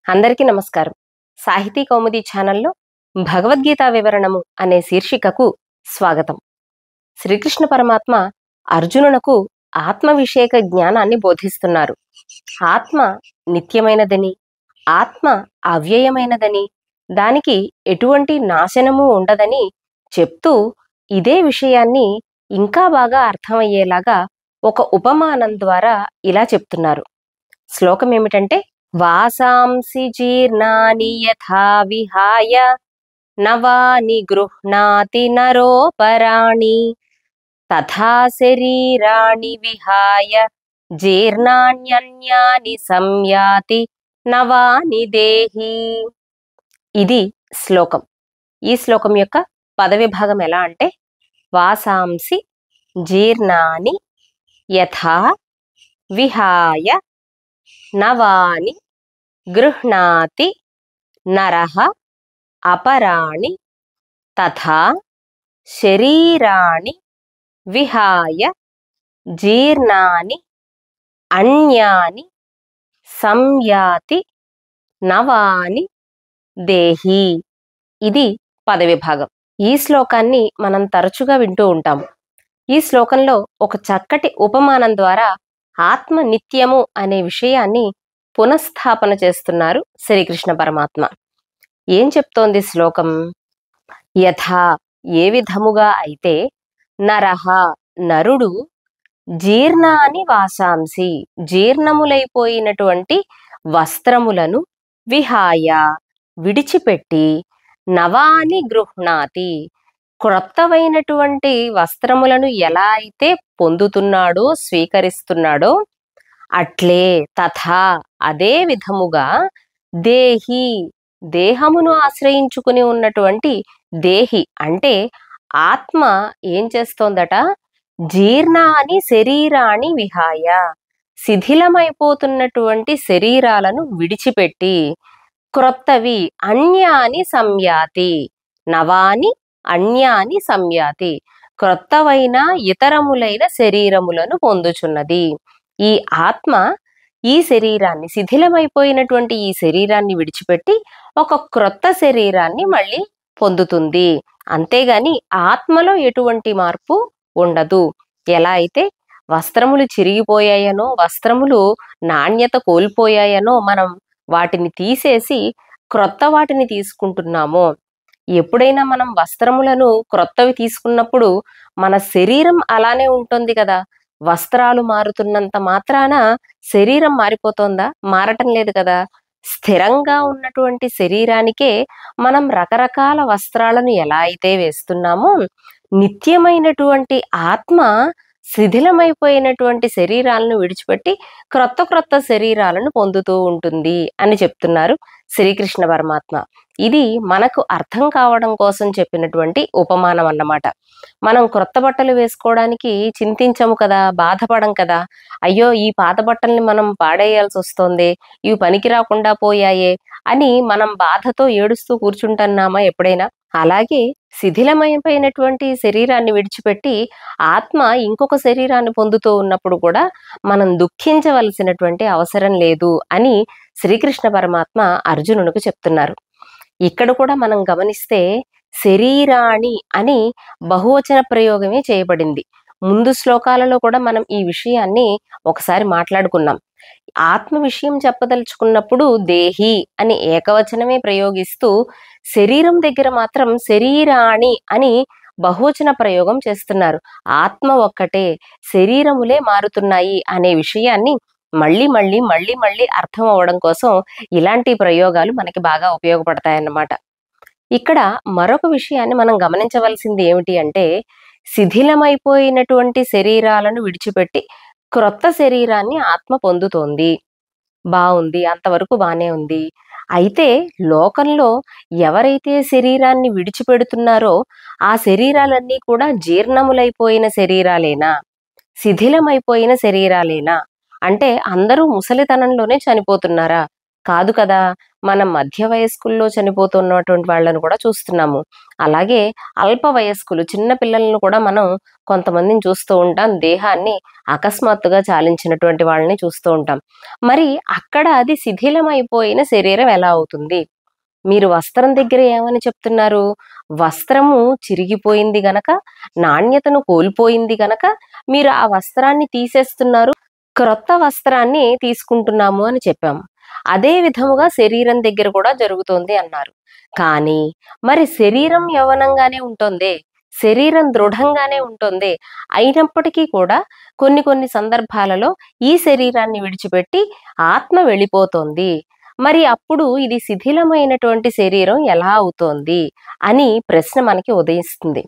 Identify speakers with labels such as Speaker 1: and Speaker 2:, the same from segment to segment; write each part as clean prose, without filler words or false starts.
Speaker 1: అందరికీ నమస్కారం. సాహితీ కౌముది ఛానల్లో భగవద్గీత వివరణము అనే శీర్షికకు స్వాగతం. శ్రీకృష్ణ పరమాత్మ అర్జునునకు ఆత్మ విషయక జ్ఞానాన్ని బోధిస్తున్నారు. ఆత్మ నిత్యమైనదని, ఆత్మ అవ్యయమైనదని, దానికి ఎటువంటి నాశనము ఉండదని చెప్తూ ఇదే విషయాన్ని ఇంకా బాగా అర్థమయ్యేలాగా ఒక ఉపమానం ద్వారా ఇలా చెప్తున్నారు. శ్లోకం ఏమిటంటే, వాసాంసి జీర్ణాని యథా విహాయ నవాని గృహ్ణాతి నరోపరాణి తథా శరీరాణి విహాయ జీర్ణాన్యన్యాని సంయాతి నవాని దేహి. ఇది శ్లోకం. ఈ శ్లోకం యొక్క పదవిభాగం ఎలా అంటే, వాసాంసి జీర్ణాని యథా విహాయ నవాని గృహ్ణాతి నరః అపరాణి తథా శరీరాణి విహాయ జీర్ణాని అన్యాని సంయాతి నవాని దేహి. ఇది పదవిభాగం. ఈ శ్లోకాన్ని మనం తరచుగా వింటూ ఉంటాము. ఈ శ్లోకంలో ఒక చక్కటి ఉపమానం ద్వారా ఆత్మ నిత్యము అనే విషయాన్ని పునఃస్థాపన చేస్తున్నారు శ్రీకృష్ణ పరమాత్మ. ఏం చెప్తోంది శ్లోకం? యథా ఏ విధముగా అయితే నరః నరుడు జీర్ణాని వాసాంసి జీర్ణములైపోయినటువంటి వస్త్రములను విహాయ విడిచిపెట్టి నవాని గృహ్ణాతి క్రొత్తవైనటువంటి వస్త్రములను ఎలా అయితే పొందుతున్నాడో స్వీకరిస్తున్నాడో అట్లే తథా అదే విధముగా దేహి దేహమును ఆశ్రయించుకుని ఉన్నటువంటి దేహి అంటే ఆత్మ ఏం చేస్తోందట? జీర్ణాని శరీరాన్ని విహాయ శిథిలమైపోతున్నటువంటి శరీరాలను విడిచిపెట్టి క్రొత్తవి అన్యాని సంయాతి నవాని అన్యాని సంయాతి క్రొత్తవైన ఇతరములైన శరీరములను పొందుచున్నది. ఈ ఆత్మ ఈ శరీరాన్ని శిథిలమైపోయినటువంటి ఈ శరీరాన్ని విడిచిపెట్టి ఒక క్రొత్త శరీరాన్ని మళ్ళీ పొందుతుంది. అంతేగాని ఆత్మలో ఎటువంటి మార్పు ఉండదు. ఎలా అయితే వస్త్రములు చిరిగిపోయాయనో, వస్త్రములు నాణ్యత కోల్పోయాయనో మనం వాటిని తీసేసి క్రొత్త వాటిని తీసుకుంటున్నామో, ఎప్పుడైనా మనం వస్త్రములను క్రొత్తవి తీసుకున్నప్పుడు మన శరీరం అలానే ఉంటుంది కదా. వస్త్రాలు మారుతున్నంత మాత్రాన శరీరం మారిపోతోందా? మారటం లేదు కదా. స్థిరంగా ఉన్నటువంటి శరీరానికే మనం రకరకాల వస్త్రాలను ఎలా అయితే వేస్తున్నామో, నిత్యమైనటువంటి ఆత్మ శిథిలమైపోయినటువంటి శరీరాలను విడిచిపెట్టి క్రొత్త క్రొత్త శరీరాలను పొందుతూ ఉంటుంది అని చెప్తున్నారు శ్రీకృష్ణ పరమాత్మ. ఇది మనకు అర్థం కావడం కోసం చెప్పినటువంటి ఉపమానం అన్నమాట. మనం క్రొత్త బట్టలు వేసుకోవడానికి చింతించము కదా, బాధపడం కదా. అయ్యో ఈ పాత బట్టల్ని మనం పాడేయాల్సి వస్తోంది, ఇవి పనికి రాకుండా పోయాయే అని మనం బాధతో ఏడుస్తూ కూర్చుంటున్నామా ఎప్పుడైనా? అలాగే శిథిలమైపోయినటువంటి శరీరాన్ని విడిచిపెట్టి ఆత్మ ఇంకొక శరీరాన్ని పొందుతూ ఉన్నప్పుడు కూడా మనం దుఃఖించవలసినటువంటి అవసరం లేదు అని శ్రీకృష్ణ పరమాత్మ అర్జునునికి చెప్తున్నారు. ఇక్కడ కూడా మనం గమనిస్తే శరీరాణి అని బహువచన ప్రయోగమే చేయబడింది. ముందు శ్లోకాలలో కూడా మనం ఈ విషయాన్ని ఒకసారి మాట్లాడుకున్నాం. ఆత్మ విషయం చెప్పదలుచుకున్నప్పుడు దేహి అని ఏకవచనమే ప్రయోగిస్తూ, శరీరం దగ్గర మాత్రం శరీరాణి అని బహువచన ప్రయోగం చేస్తున్నారు. ఆత్మ ఒక్కటే, శరీరములే మారుతున్నాయి అనే విషయాన్ని మళ్ళీ మళ్ళీ మళ్ళీ మళ్ళీ అర్థం అవ్వడం కోసం ఇలాంటి ప్రయోగాలు మనకి బాగా ఉపయోగపడతాయన్నమాట. ఇక్కడ మరొక విషయాన్ని మనం గమనించవలసింది ఏమిటి అంటే, శిథిలమైపోయినటువంటి శరీరాలను విడిచిపెట్టి క్రొత్త శరీరాన్ని ఆత్మ పొందుతోంది. బాగుంది, అంతవరకు బానే ఉంది. అయితే లోకంలో ఎవరైతే శరీరాన్ని విడిచిపెడుతున్నారో ఆ శరీరాలన్నీ కూడా జీర్ణములైపోయిన శరీరాలేనా, శిథిలమైపోయిన శరీరాలేనా? అంటే అందరూ ముసలితనంలోనే చనిపోతున్నారా? కాదు కదా. మనం మధ్య వయస్కుల్లో చనిపోతున్నటువంటి వాళ్ళను కూడా చూస్తున్నాము. అలాగే అల్ప వయస్కులు చిన్న పిల్లలను కూడా మనం కొంతమందిని చూస్తూ ఉంటాం. దేహాన్ని అకస్మాత్తుగా చాలించినటువంటి వాళ్ళని చూస్తూ ఉంటాం. మరి అక్కడ అది శిథిలమైపోయిన శరీరం ఎలా అవుతుంది? మీరు వస్త్రం దగ్గర ఏమని చెప్తున్నారు? వస్త్రము చిరిగిపోయింది గనక, నాణ్యతను కోల్పోయింది గనక మీరు ఆ వస్త్రాన్ని తీసేస్తున్నారు. క్రొత్త వస్త్రాన్ని తీసుకుంటున్నాము అని చెప్పాము. అదే విధముగా శరీరం దగ్గర కూడా జరుగుతోంది అన్నారు. కానీ మరి శరీరం యవ్వనంగానే ఉంటోందే, శరీరం దృఢంగానే ఉంటోందే. అయినప్పటికీ కూడా కొన్ని సందర్భాలలో ఈ శరీరాన్ని విడిచిపెట్టి ఆత్మ వెళ్ళిపోతోంది. మరి అప్పుడు ఇది శిథిలమైనటువంటి శరీరం ఎలా అవుతోంది అని ప్రశ్న మనకి ఉదయిస్తుంది.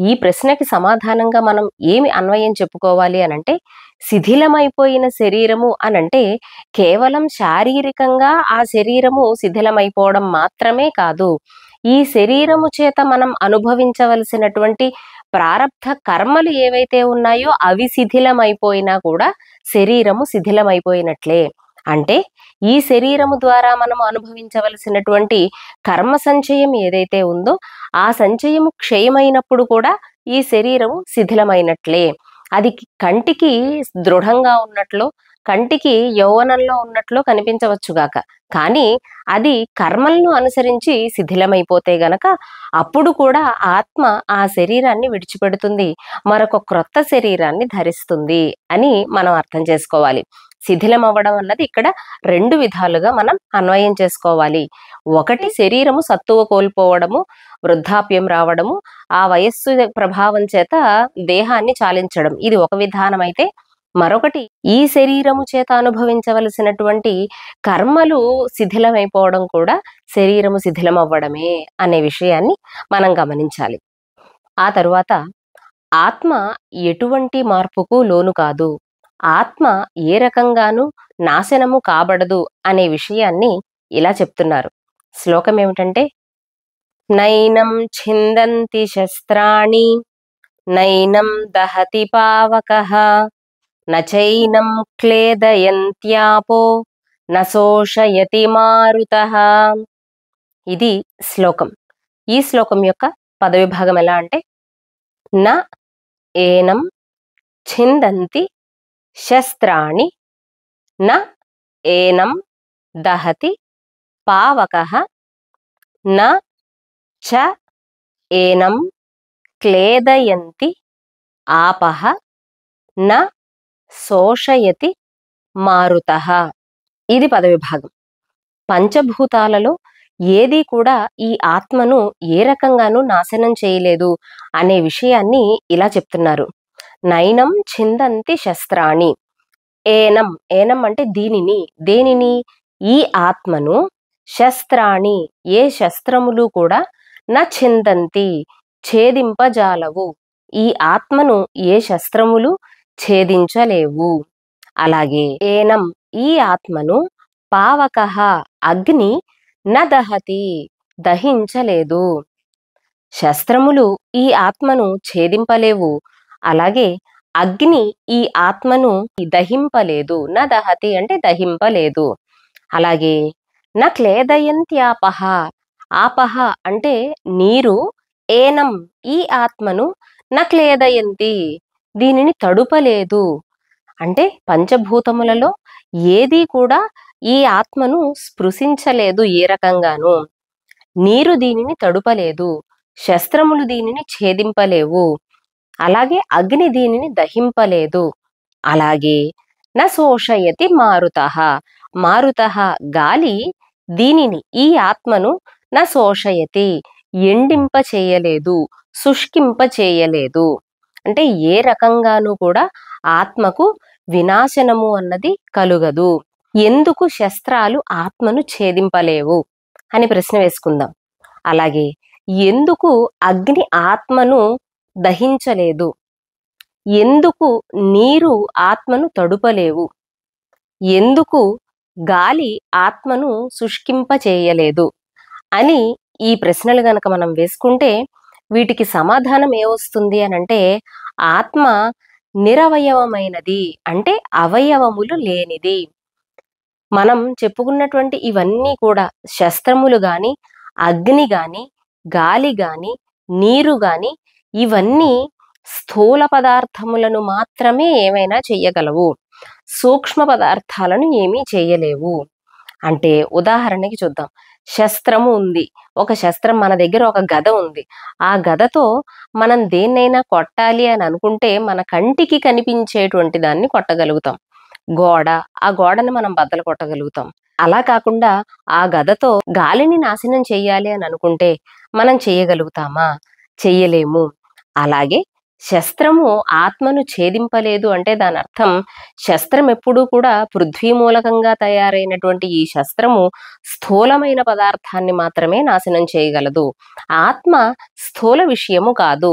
Speaker 1: ఈ ప్రశ్నకి సమాధానంగా మనం ఏమి అన్వయం చెప్పుకోవాలి అనంటే, శిథిలమైపోయిన శరీరము అనంటే కేవలం శారీరకంగా ఆ శరీరము శిథిలమైపోవడం మాత్రమే కాదు. ఈ శరీరము చేత మనం అనుభవించవలసినటువంటి ప్రారబ్ధ కర్మలు ఏవైతే ఉన్నాయో అవి శిథిలమైపోయినా కూడా శరీరము శిథిలమైపోయినట్లే. అంటే ఈ శరీరము ద్వారా మనం అనుభవించవలసినటువంటి కర్మ సంచయం ఏదైతే ఉందో ఆ సంచయము క్షయమైనప్పుడు కూడా ఈ శరీరము శిథిలమైనట్లే. అది కంటికి దృఢంగా ఉన్నట్లు, కంటికి యౌవనంలో ఉన్నట్లు కనిపించవచ్చుగాక, కానీ అది కర్మలను అనుసరించి శిథిలమైపోతే గనక అప్పుడు కూడా ఆత్మ ఆ శరీరాన్ని విడిచిపెడుతుంది, మరొక క్రొత్త శరీరాన్ని ధరిస్తుంది అని మనం అర్థం చేసుకోవాలి. శిథిలం అవ్వడం అన్నది ఇక్కడ రెండు విధాలుగా మనం అన్వయం చేసుకోవాలి. ఒకటి శరీరము సత్తువ కోల్పోవడము, వృద్ధాప్యం రావడము, ఆ వయస్సు ప్రభావం చేత దేహాన్ని చాలించడం, ఇది ఒక విధానం అయితే, మరొకటి ఈ శరీరము చేత అనుభవించవలసినటువంటి కర్మలు శిథిలమైపోవడం కూడా శరీరము శిథిలం అవ్వడమే అనే విషయాన్ని మనం గమనించాలి. ఆ తరువాత ఆత్మ ఎటువంటి మార్పుకు లోను కాదు, ఆత్మ ఏ రకంగానూ నాశనము కాబడదు అనే విషయాన్ని ఇలా చెప్తున్నారు. శ్లోకం ఏమిటంటే, నైనం ఛిందంతి శస్త్రాణి నైనం దహతి పావకః నచైనం క్లేదయంత్యాపో నశోషయతి మారుతః. ఇది శ్లోకం. ఈ శ్లోకం యొక్క పదవిభాగం ఎలా అంటే, న ఏనం ఛిందంతి శస్త్రాణి న ఏనం దహతి పావకః న చ ఏనం క్లేదయంతి ఆపః న శోషయతి మారుతః. ఇది పదవిభాగం. పంచభూతాలలో ఏది కూడా ఈ ఆత్మను ఏ రకంగానూ నాశనం చేయలేదు అనే విషయాన్ని ఇలా చెప్తున్నారు. నైనం ఛిందంతి శస్త్రాణి. ఏనం, ఏనం అంటే దీనిని, దేనిని? ఈ ఆత్మను, శస్త్రాణి ఏ శస్త్రములు కూడా, న ఛిందంతి ఛేదింపజాలవు, ఈ ఆత్మను ఏ శస్త్రములు ఛేదించలేవు. అలాగే ఏనం ఈ ఆత్మను, పావకః అగ్ని, న దహతి దహించలేదు. శస్త్రములు ఈ ఆత్మను ఛేదింపలేవు, అలాగే అగ్ని ఈ ఆత్మను దహింపలేదు. న దహతి అంటే దహింపలేదు. అలాగే న క్లేదయంత్యాపః, ఆపః అంటే నీరు, ఏనం ఈ ఆత్మను, న క్లేదయంతి దీనిని తడుపలేదు. అంటే పంచభూతములలో ఏది కూడా ఈ ఆత్మను స్పృశించలేదు ఏ రకంగానూ. నీరు దీనిని తడుపలేదు, శస్త్రములు దీనిని ఛేదింపలేవు, అలాగే అగ్ని దీనిని దహింపలేదు. అలాగే న శోషయతి మారుతః, మారుతః గాలి దీనిని, ఈ ఆత్మను, న శోషయతి ఎండింప చేయలేదు, శుష్కింప చేయలేదు. అంటే ఏ రకంగానూ కూడా ఆత్మకు వినాశనము అన్నది కలుగదు. ఎందుకు శస్త్రాలు ఆత్మను ఛేదింపలేవు అని ప్రశ్న వేసుకుందాం. అలాగే ఎందుకు అగ్ని ఆత్మను దహించలేదు, ఎందుకు నీరు ఆత్మను తడుపలేవు, ఎందుకు గాలి ఆత్మను శుష్కింప చేయలేదు అని ఈ ప్రశ్నలు గనక మనం వేసుకుంటే వీటికి సమాధానం ఏమొస్తుంది అనంటే, ఆత్మ నిరవయవమైనది అంటే అవయవములు లేనిది. మనం చెప్పుకున్నటువంటి ఇవన్నీ కూడా శస్త్రములు గాని, అగ్ని గాని, గాలి గాని, నీరు గాని ఇవన్నీ స్థూల పదార్థములను మాత్రమే ఏమైనా చెయ్యగలవు. సూక్ష్మ పదార్థాలను ఏమీ చెయ్యలేవు. అంటే ఉదాహరణకి చూద్దాం. శస్త్రము ఉంది. ఒక శస్త్రం మన దగ్గర ఒక గద ఉంది. ఆ గదతో మనం దేన్నైనా కొట్టాలి అని అనుకుంటే మన కంటికి కనిపించేటువంటి దాన్ని కొట్టగలుగుతాం. గోడ, ఆ గోడను మనం బద్దలు కొట్టగలుగుతాం. అలా కాకుండా ఆ గదతో గాలిని నాశనం చెయ్యాలి అని అనుకుంటే మనం చెయ్యగలుగుతామా? చెయ్యలేము. అలాగే శస్త్రము ఆత్మను ఛేదింపలేదు అంటే దానర్థం శస్త్రం ఎప్పుడూ కూడా పృథ్వీ మూలకంగా తయారైనటువంటి ఈ శస్త్రము స్థూలమైన పదార్థాన్ని మాత్రమే నాశనం చేయగలదు. ఆత్మ స్థూల విషయము కాదు.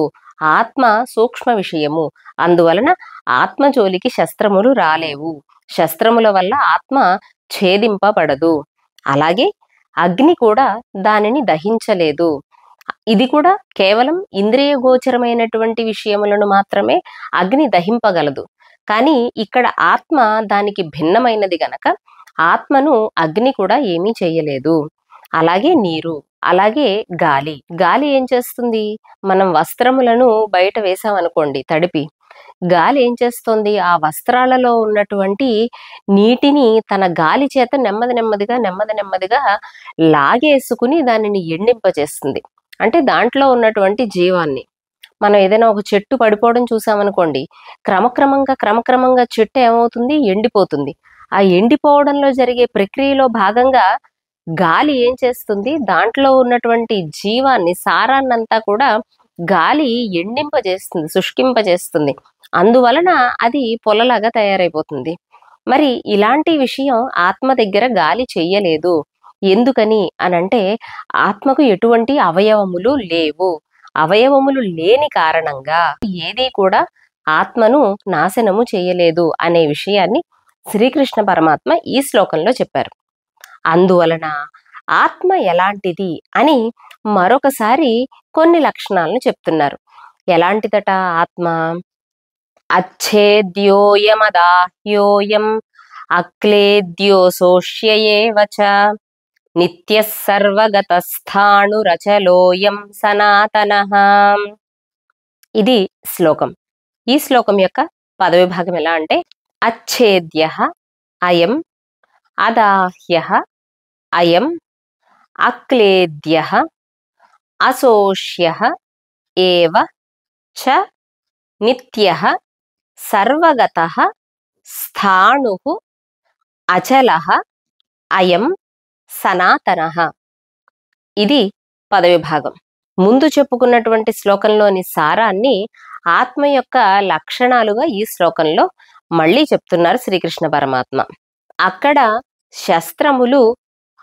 Speaker 1: ఆత్మ సూక్ష్మ విషయము. అందువలన ఆత్మ జోలికి శస్త్రములు రాలేవు. శస్త్రముల వల్ల ఆత్మ ఛేదింపబడదు. అలాగే అగ్ని కూడా దానిని దహించలేదు. ఇది కూడా కేవలం ఇంద్రియ గోచరమైనటువంటి విషయములను మాత్రమే అగ్ని దహింపగలదు. కానీ ఇక్కడ ఆత్మ దానికి భిన్నమైనది గనక ఆత్మను అగ్ని కూడా ఏమీ చెయ్యలేదు. అలాగే నీరు, అలాగే గాలి. గాలి ఏం చేస్తుంది? మనం వస్త్రములను బయట వేసామనుకోండి తడిపి, గాలి ఏం చేస్తుంది? ఆ వస్త్రాలలో ఉన్నటువంటి నీటిని తన గాలి చేత నెమ్మదిగా లాగేసుకుని దానిని ఎండింపజేస్తుంది. అంటే దాంట్లో ఉన్నటువంటి జీవాన్ని. మనం ఏదైనా ఒక చెట్టు పడిపోవడం చూసామనుకోండి, క్రమక్రమంగా చెట్టు ఏమవుతుంది? ఎండిపోతుంది. ఆ ఎండిపోవడంలో జరిగే ప్రక్రియలో భాగంగా గాలి ఏం చేస్తుంది? దాంట్లో ఉన్నటువంటి జీవాన్ని, సారాన్నంతా కూడా గాలి ఎండింపజేస్తుంది, శుష్కింపజేస్తుంది. అందువలన అది పొలలాగా తయారైపోతుంది. మరి ఇలాంటి విషయం ఆత్మ దగ్గర గాలి చెయ్యలేదు. ఎందుకని అనంటే ఆత్మకు ఎటువంటి అవయవములు లేవు. అవయవములు లేని కారణంగా ఏదీ కూడా ఆత్మను నాశనము చేయలేదు అనే విషయాన్ని శ్రీకృష్ణ పరమాత్మ ఈ శ్లోకంలో చెప్పారు. అందువలన ఆత్మ ఎలాంటిది అని మరొకసారి కొన్ని లక్షణాలను చెప్తున్నారు. ఎలాంటిదట ఆత్మ? అచ్ఛేద్యోయమదాహ్యోయం అక్లేద్యోసోష్యయేవ చ నిత్యః సర్వగతస్థాణురచలోయం సనాతనః. ఇది శ్లోకం. ఈ శ్లోకం యొక్క పదవిభాగం ఎలా అంటే అచ్ఛేద్యః అయం, అదాహ్యః అయం, అక్లేద్యః అశోష్యః ఏవ చ నిత్యః సర్వగతః స్థాణుః అచలః అయం సనాతనః. ఇది పదవిభాగం. ముందు చెప్పుకున్నటువంటి శ్లోకంలోని సారాన్ని ఆత్మ యొక్క లక్షణాలుగా ఈ శ్లోకంలో మళ్ళీ చెప్తున్నారు శ్రీకృష్ణ పరమాత్మ. అక్కడ శస్త్రములు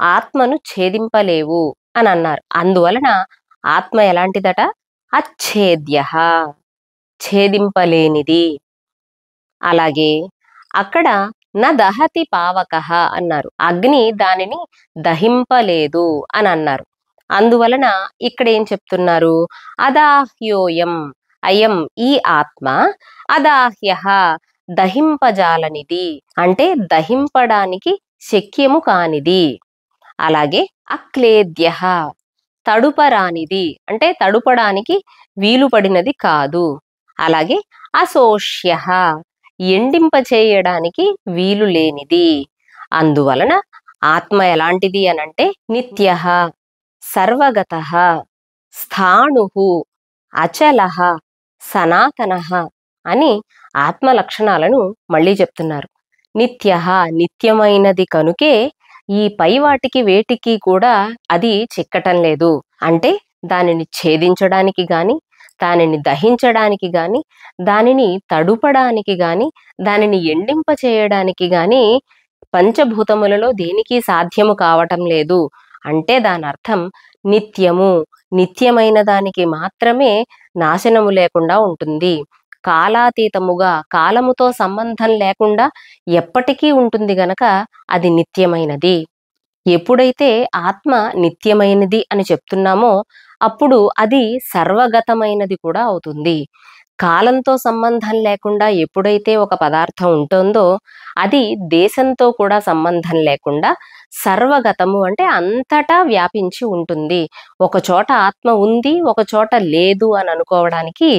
Speaker 1: ఆత్మను ఛేదింపలేవు అని అన్నారు. అందువలన ఆత్మ ఎలాంటిదట? అచ్ఛేద్యః, ఛేదింపలేనిది. అలాగే అక్కడ న దహతి పావకః అన్నారు. అగ్ని దానిని దహింపలేదు అని అన్నారు. అందువలన ఇక్కడ ఏం చెప్తున్నారు? అదాహ్యోయం, అయం ఈ ఆత్మ, అదాహ్యః దహింపజాలనిది, అంటే దహింపడానికి శక్యము కానిది. అలాగే అక్లేద్యః తడుపరానిది, అంటే తడుపడానికి వీలుపడినది కాదు. అలాగే అశోష్యః ఎండింపచేయడానికి వీలు లేనిది. అందువలన ఆత్మ ఎలాంటిది అనంటే నిత్యః, సర్వగతః, స్థాణుః, అచలః, సనాతనః అని ఆత్మ లక్షణాలను మళ్ళీ చెప్తున్నారు. నిత్యః నిత్యమైనది కనుకే ఈ పై వాటికి వేటికి కూడా అది చిక్కటం లేదు. అంటే దానిని ఛేదించడానికి గాని, దానిని దహించడానికి గాని, దానిని తడుపడానికి గాని, దానిని ఎండింప చేయడానికి గాని పంచభూతములలో దేనికి సాధ్యము కావటం లేదు. అంటే దాని అర్థం నిత్యము, నిత్యమైన దానికి మాత్రమే నాశనము లేకుండా ఉంటుంది. కాలాతీతముగా, కాలముతో సంబంధం లేకుండా ఎప్పటికీ ఉంటుంది గనక అది నిత్యమైనది. ఎప్పుడైతే ఆత్మ నిత్యమైనది అని చెప్తున్నామో అప్పుడు అది సర్వగతమైనది కూడా అవుతుంది. కాలంతో సంబంధం లేకుండా ఎప్పుడైతే ఒక పదార్థం ఉంటుందో అది దేశంతో కూడా సంబంధం లేకుండా సర్వగతము అంటే అంతటా వ్యాపించి ఉంటుంది. ఒక చోట ఆత్మ ఉంది, ఒక చోట లేదు అని అనుకోవడానికి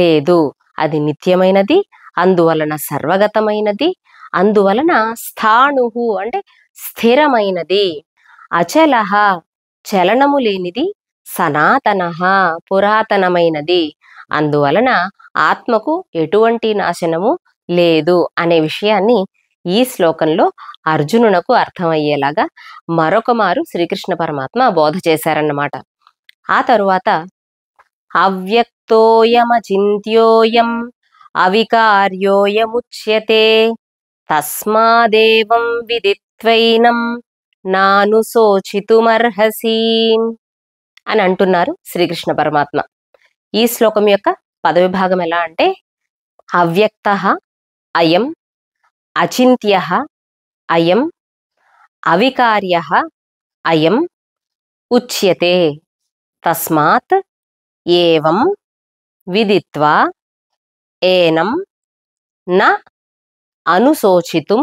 Speaker 1: లేదు. అది నిత్యమైనది, అందువలన సర్వగతమైనది, అందువలన స్థాణుహు అంటే స్థిరమైనది, అచలహ చలనము లేనిది, సనాతనః పురాతనమైనది, అందువలన ఆత్మకు ఎటువంటి నాశనము లేదు అనే విషయాన్ని ఈ శ్లోకంలో అర్జునునకు అర్థమయ్యేలాగా మరొక మారు శ్రీకృష్ణ పరమాత్మ బోధ చేశారన్నమాట. ఆ తరువాత అవ్యక్తోయమచింత్యోయం అవికార్యోయముచ్యతే తస్మాదేవం విదిత్వైనం నానుశోచితుమర్హసి అని అంటున్నారు శ్రీకృష్ణ పరమాత్మ. ఈ శ్లోకం యొక్క పదవిభాగం ఎలా అంటే అవ్యక్తః అయం, అచింత్యః అయం, అవికార్యః అయం ఉచ్యతే తస్మాత్ ఏవం విదిత్వా ఏనం న అనుశోచితుం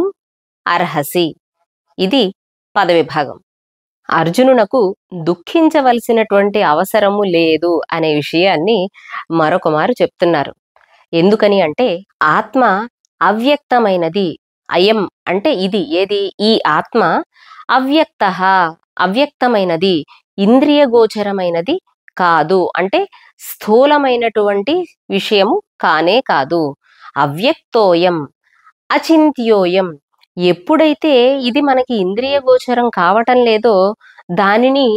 Speaker 1: అర్హసి. ఇది పదవిభాగం. అర్జునునకు దుఃఖించవలసినటువంటి అవసరము లేదు అనే విషయాన్ని మరొక మారు చెప్తున్నారు. ఎందుకని అంటే ఆత్మ అవ్యక్తమైనది. అయం అంటే ఇది, ఏది? ఈ ఆత్మ అవ్యక్తః అవ్యక్తమైనది, ఇంద్రియ గోచరమైనది కాదు, అంటే స్థూలమైనటువంటి విషయము కానే కాదు. అవ్యక్తోయం అచింత్యోయం, ఎప్పుడైతే ఇది మనకి ఇంద్రియ గోచరం కావటం లేదో దానిని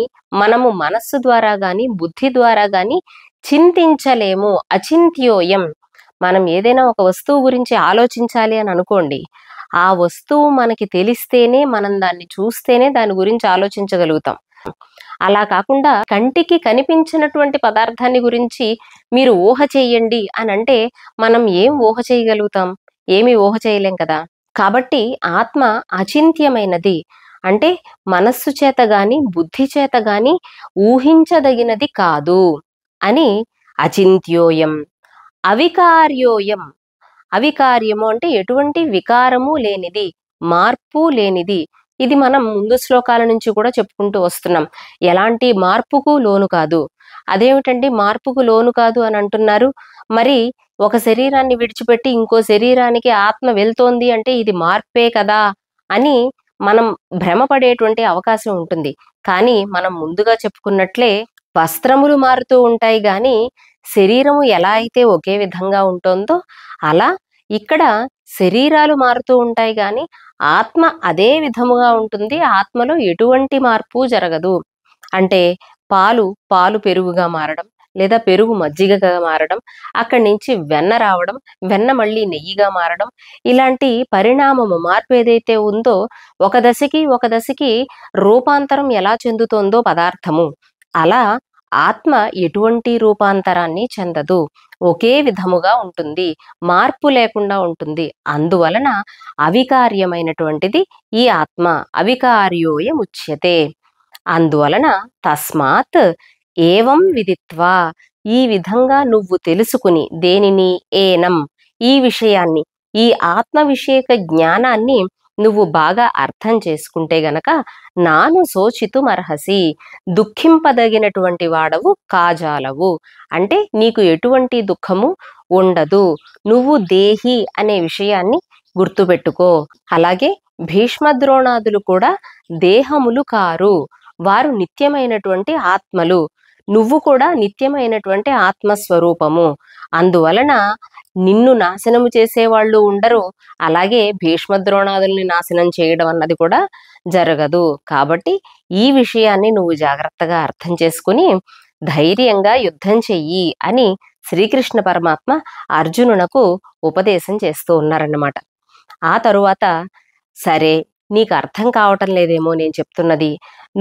Speaker 1: మనము మనస్సు ద్వారా గాని బుద్ధి ద్వారా గాని చింతించలేము. అచింత్యోయం, మనం ఏదైనా ఒక వస్తువు గురించి ఆలోచించాలి అని అనుకోండి, ఆ వస్తువు మనకి తెలిస్తేనే, మనం దాన్ని చూస్తేనే దాని గురించి ఆలోచించగలుగుతాం. అలా కాకుండా కంటికి కనిపించినటువంటి పదార్థాన్ని గురించి మీరు ఊహ చెయ్యండి అని అంటే మనం ఏం ఊహ చేయగలుగుతాం? ఏమీ ఊహ చేయలేం కదా. కాబట్టి ఆత్మ అచింత్యమైనది, అంటే మనస్సు చేత గాని బుద్ధి చేత గాని ఊహించదగినది కాదు అని అచింత్యోయం. అవికార్యోయం, అవికార్యము అంటే ఎటువంటి వికారము లేనిది, మార్పు లేనిది. ఇది మనం ముందు శ్లోకాల నుంచి కూడా చెప్పుకుంటూ వస్తున్నాం. ఎలాంటి మార్పుకు లోను కాదు. అదేమిటండి మార్పుకు లోను కాదు అని అంటున్నారు? మరి ఒక శరీరాన్ని విడిచిపెట్టి ఇంకో శరీరానికి ఆత్మ వెళ్తోంది అంటే ఇది మార్పే కదా అని మనం భ్రమపడేటువంటి అవకాశం ఉంటుంది. కానీ మనం ముందుగా చెప్పుకున్నట్లే వస్త్రములు మారుతూ ఉంటాయి గాని శరీరము ఎలా అయితే ఒకే విధంగా ఉంటుందో అలా ఇక్కడ శరీరాలు మారుతూ ఉంటాయి గాని ఆత్మ అదే విధముగా ఉంటుంది. ఆత్మలో ఎటువంటి మార్పు జరగదు. అంటే పాలు పెరుగుగా మారడం, లేదా పెరుగు మజ్జిగగా మారడం, అక్కడి నుంచి వెన్న రావడం, వెన్న మళ్ళీ నెయ్యిగా మారడం, ఇలాంటి పరిణామము మార్పు ఏదైతే ఉందో ఒక దశకి రూపాంతరం ఎలా చెందుతోందో పదార్థము, అలా ఆత్మ ఎటువంటి రూపాంతరాన్ని చెందదు, ఒకే విధముగా ఉంటుంది, మార్పు లేకుండా ఉంటుంది. అందువలన అవికార్యమైనటువంటిది ఈ ఆత్మ. అవికార్యోయముచ్యతే. అందువలన తస్మాత్ ఏవం విదిత్వా, ఈ విధంగా నువ్వు తెలుసుకుని, దేనిని? ఏనం, ఈ విషయాన్ని, ఈ ఆత్మ విషయక జ్ఞానాన్ని నువ్వు బాగా అర్థం చేసుకుంటే గనక నాను శోచితుమర్హసి, దుఃఖింపదగినటువంటి వాడవు కాజాలవు. అంటే నీకు ఎటువంటి దుఃఖము ఉండదు. నువ్వు దేహి అనే విషయాన్ని గుర్తుపెట్టుకో. అలాగే భీష్మద్రోణాదులు కూడా దేహములు కారు, వారు నిత్యమైనటువంటి ఆత్మలు. నువ్వు కూడా నిత్యమైనటువంటి ఆత్మస్వరూపము. అందువలన నిన్ను నాశనము చేసేవాళ్ళు ఉండరు, అలాగే భీష్మద్రోణాదుల్ని నాశనం చేయడం అన్నది కూడా జరగదు. కాబట్టి ఈ విషయాన్ని నువ్వు జాగ్రత్తగా అర్థం చేసుకుని ధైర్యంగా యుద్ధం చెయ్యి అని శ్రీకృష్ణ పరమాత్మ అర్జునునకు ఉపదేశం చేస్తూ ఉన్నారన్నమాట. ఆ తరువాత సరే, నీకు అర్థం కావటం లేదేమో నేను చెప్తున్నది,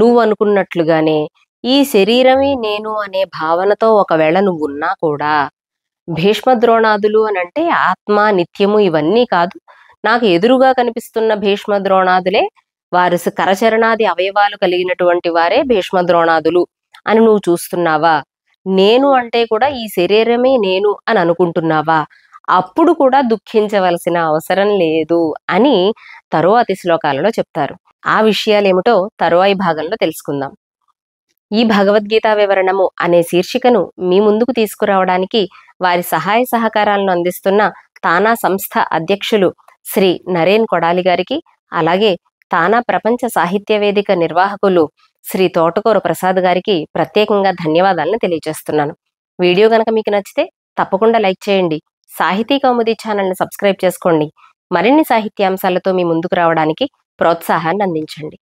Speaker 1: నువ్వు అనుకున్నట్లుగానే ఈ శరీరమే నేను అనే భావనతో ఒకవేళ నువ్వు ఉన్నా కూడా భీష్మద్రోణాదులు అని అంటే ఆత్మ నిత్యము ఇవన్నీ కాదు, నాకు ఎదురుగా కనిపిస్తున్న భీష్మద్రోణాదులే, వారు కరచరణాది అవయవాలు కలిగినటువంటి వారే భీష్మద్రోణాదులు అని నువ్వు చూస్తున్నావా? నేను అంటే కూడా ఈ శరీరమే నేను అని అనుకుంటున్నావా? అప్పుడు కూడా దుఃఖించవలసిన అవసరం లేదు అని తరువాతి శ్లోకాలలో చెప్తారు. ఆ విషయాలేమిటో తరువాయి భాగంలో తెలుసుకుందాం. ఈ భగవద్గీత వివరణము అనే శీర్షికను మీ ముందుకు తీసుకురావడానికి వారి సహాయ సహకారాలను అందిస్తున్న తానా సంస్థ అధ్యక్షులు శ్రీ నరేన్ కొడాలి గారికి, అలాగే తానా ప్రపంచ సాహిత్య వేదిక నిర్వాహకులు శ్రీ తోటకూర ప్రసాద్ గారికి ప్రత్యేకంగా ధన్యవాదాలను తెలియజేస్తున్నాను. వీడియో గనక మీకు నచ్చితే తప్పకుండా లైక్ చేయండి. సాహితీ కౌముది ఛానల్ని సబ్స్క్రైబ్ చేసుకోండి. మరిన్ని సాహిత్యాంశాలతో మీ ముందుకు రావడానికి ప్రోత్సాహాన్ని అందించండి.